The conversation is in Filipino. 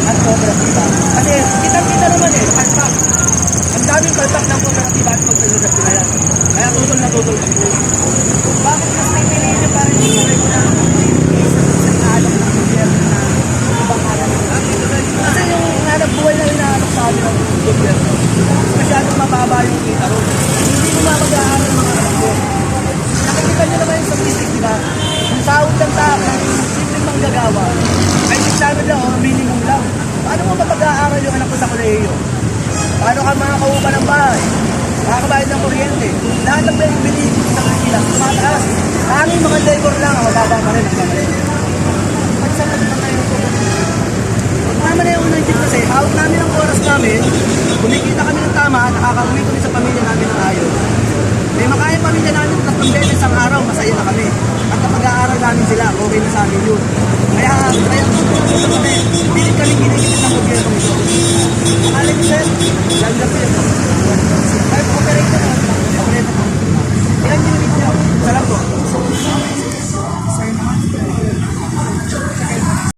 at kooperatiba. Kasi kitang-kita naman palpak. Ang daming palpak ng kooperatiba at magpaglugas yan. Kaya tutol na tutol kami. Bakit mas pipiliin nyo pa rin yung regular sa inaalok ng gobyerno na ibang alam? Kasi yung hanap buhay na inaalok sa amin ng gobyerno, masyadong mababa yung kita ron. Hindi mo mag-aaral mga anak ko. Nakikita nyo naman yung statistic, di ba? Yung sahod ng tao, simpleng manggagawa, ay standard lang o minimum lang. Paano mo mapag-aaral yung anak ko sa kolehiyo? Paano ka makakaupa ng bahay? Makakabayad ng kuryente? Lahat ng binibigay sa kanila, tumataas. Tanging mga labor lang, mababa pa rin ang gagawin. Pagsalat na tayo ito. Tama na yung unang jeep kasi, hawak namin ang oras namin, kumikita kami ng tama, nakakauwi kami sa pamilya namin ng ayos. May makaya pamilya namin 3 beses ang araw, masaya na kami. At kapag aaral namin sila, okay na sa amin yun. Kaya pilit kami kinikilit ng